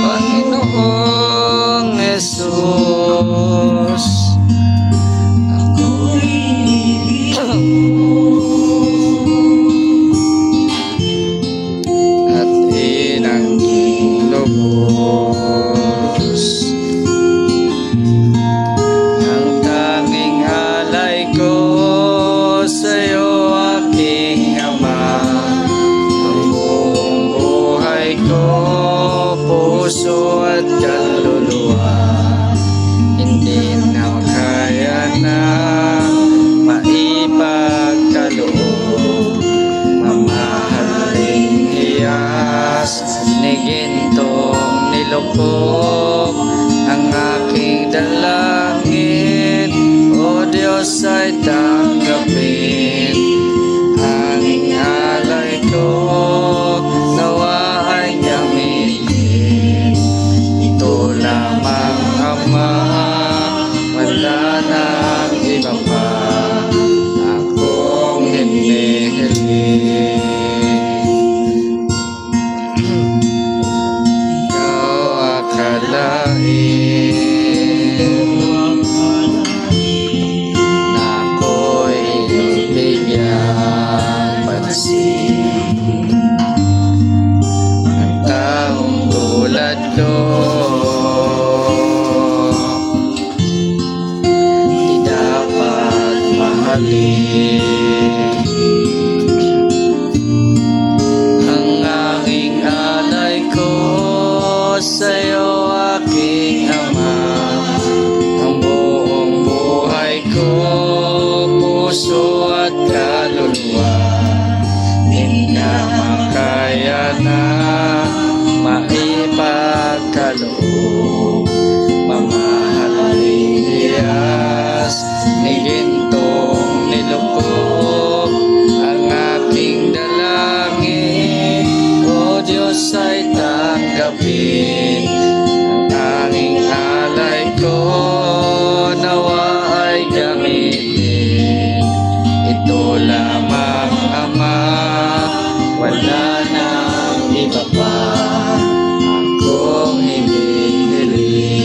Panginoong Jesus, at inangking lubos ang tanging alay ko sa'yo, aking Ama. Ang buong buhay ko, puso at kaluluwa, hindi na makaya na maipagkaloob. Mamahaling hiyas ni gintong nilukog ang aking dalangin, o Diyos ay tanggapin ang alay ko, nawa ay gamitin. Ito lamang, Ama, wala nang iba pa akong hinihiling. Ikaw akalain na ako'y bigyan pansin. Ang taong tulad ko di dapat mahalin. Ang aking alay ko sa'yo, aking Ama. Ang buong buhay ko, puso at kaluluwa, di na makaya na maipagkaloob. Mamahaling hiyas ni gintong nilukog ang aking dalangin, o Diyos ay tanggapin ang aking alay ko, nawa ay gamitin. Ito lamang, Ama, wala nang iba pa akong hinihiling.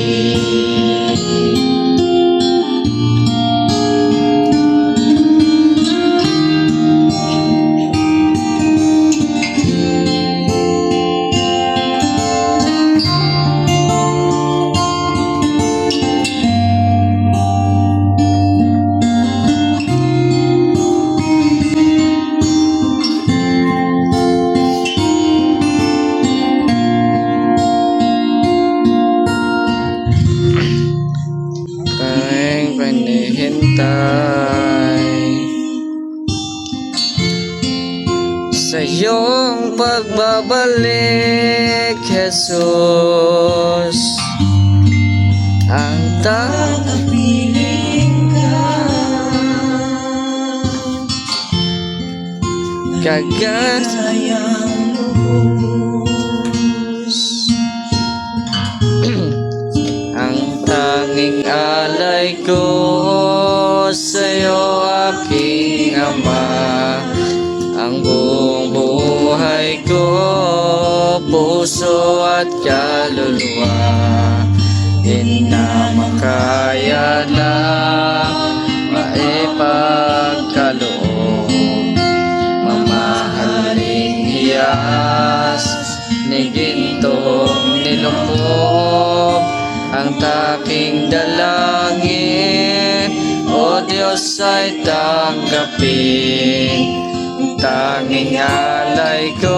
Kayang panihintay sa iyong pagbabalik, Jesus. Ang tanging ka, kagayang lubos. Ang tanging alay ko sa'yo, aking Ama. Ang buong buhay ko, puso at kaluluwa, di na makaya na maipagkaloob. Mamahaling hiyas ni gintong nilukog ang taking dalangin, o Diyos ay tanggapin. Tanging alay ko,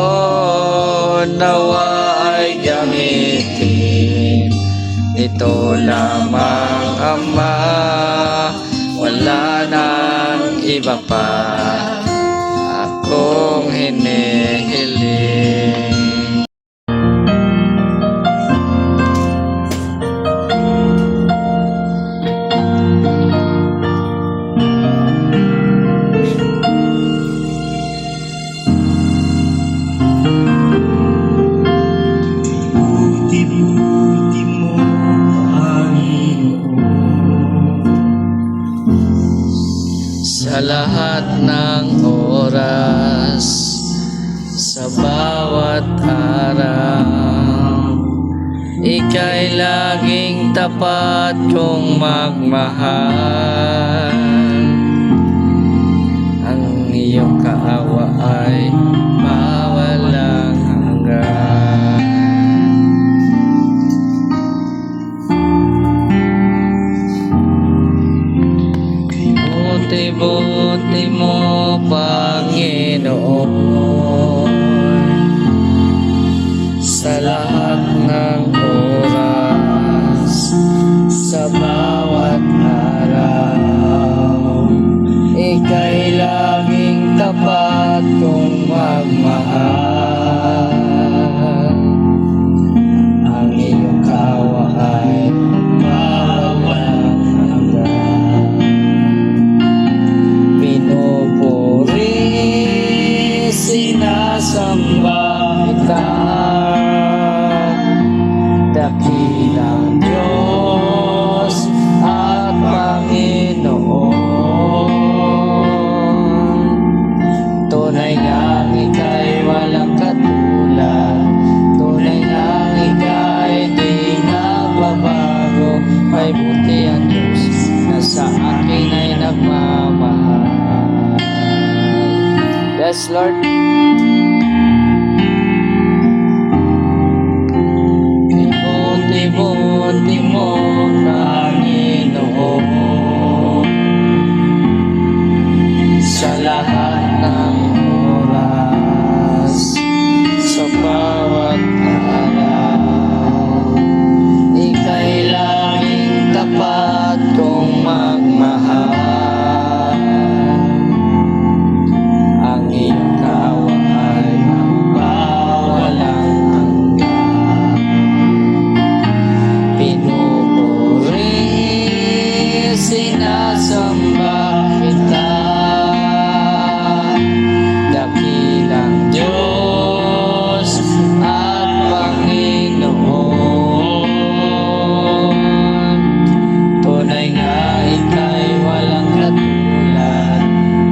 nawa ay gamitin. Ito lamang, Ama, wala nang iba pa akong hinihiling. Buti-buti mo, Panginoon. Sa lahat ng oras, sa bawat araw, ika'y laging tapat kong magmahal. Ang iyong kaawa ay mawalang hanggan. Buti-buti mo, Panginoon, sa lahat ng oras, sa bawat araw, ika'y laging tapat kong magmahal. Ang iyong kawa ay mawalang hanggan. Pinupuri, sinasamba kita, dakilang Diyos at Panginoon. Tunay ngang ika'y walang katulad, tunay ngang ika'y di nagbabago. May buti ang Diyos na sa akin ay nagmamahal. Yes, Lord. Buti-buti mo, Panginoon, sa lahat ng oras, sa bawat araw, ika'y laging tapat kong magmahal. Ang iyong kawa ay mawalang hanggan. Pinupuri, sinasamba kita, dakilang Diyos at Panginoon. Tunay nga ika'y walang katulad,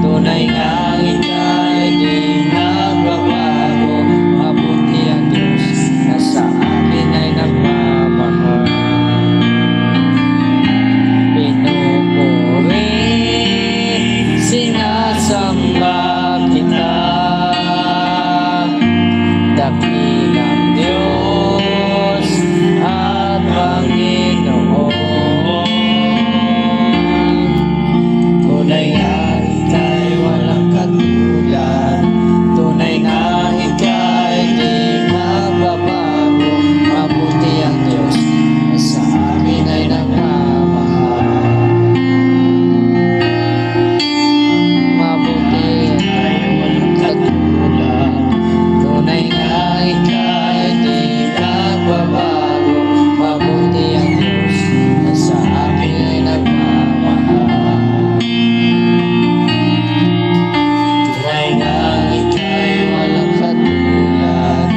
tunay nga ika'y di nagbabago. Mabuti ang Diyos na sa akin ay nagmamahal. Pinupuri, sinasamba kita, dakilang Diyos at Panginoon. Tunay nga ika'y walang katulad, tunay nga ika'y di magbabago. Mabuti ang Diyos na sa akin ay nagmamahal. Mabuti ika'y walang katulad, tunay nga ika'y di nagbabago. Mabuti ang Diyos na sa akin ay nagmamahal. Tunay nga ika'y walang katulad,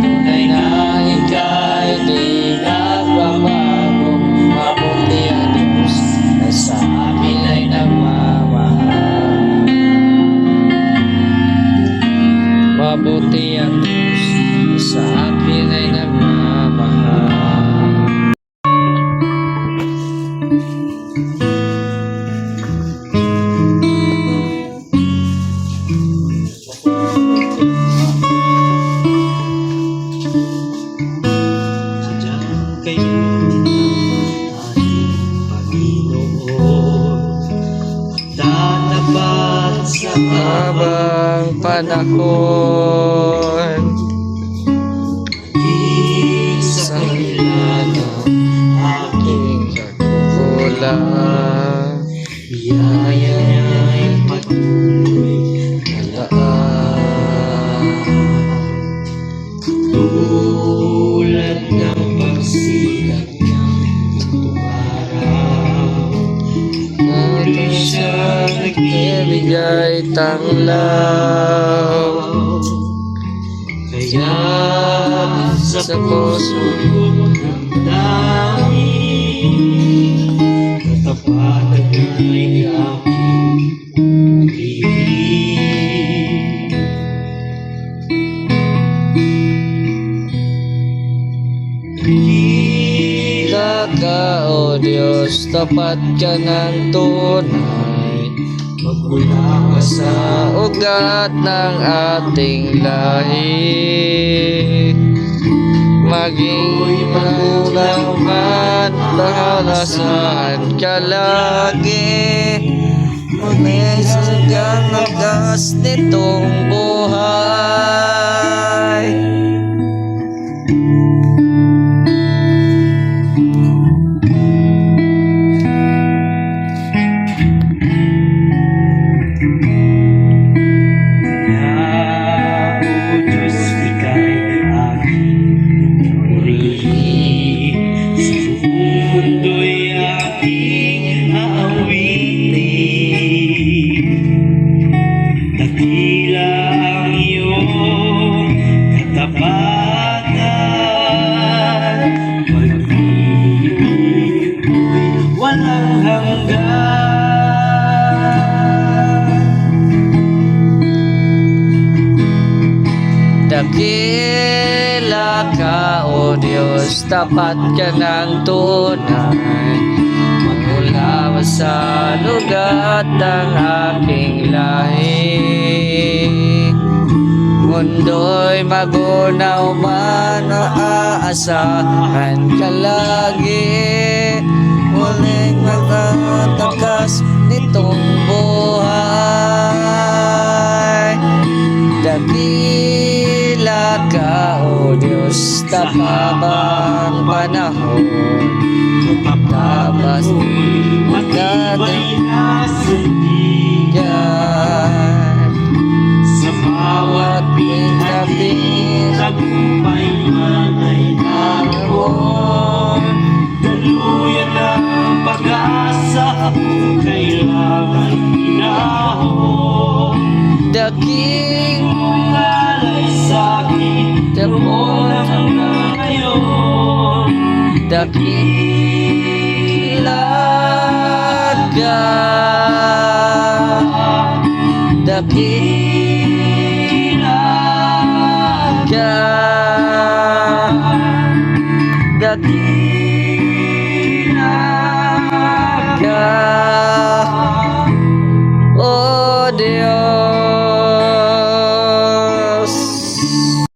tunay nga ika'y di nagbabago. Mabuti ang Diyos na sa akin ay nagmamahal. Mabuti ang Diyos na sa akin ay nagmamahal. Sadyang kayo ng ating Panginoon, tatapat sa Habang panahon, pag-ibig sa kailan ng aking kulang biyaya niya'y Tulad ng pagsikat ng itong araw, muli siya Ibigay tanglaw. Kaya sa puso ng dangin, katapatan ay aking ibig. Tila ka, O Diyos, tapat ka ng tunay. Magmula ka sa Sa ugat ng ating lahi, maging magulang man, bahala saan ka lagi. May sagang lakas nitong buhay. Kaya, O Diyos, ika'y aking purihin. Sa buong mundo'y aking aawitin. Dakila ang iyong katapatan, pag-ibig mo'y walang hanggan. Dakila ka, O Diyos, tapat ka ng tunay. Magmula sa lugat ng aking lahi, mundo'y magunaw man, aasahan ka lagi. Muling magtatakas nitong buhay. Dakila ka, O Diyos, tapabang panahon. Tapos Matibay na sandigan yan, sa bawat pinaging tagumpay man ay naroon. Daluyan ng pag-asa kung kailangan inahon. daking Kung alay sa'kin, noon hanggang ngayon. dakila ka, dakila ka, dakila ka.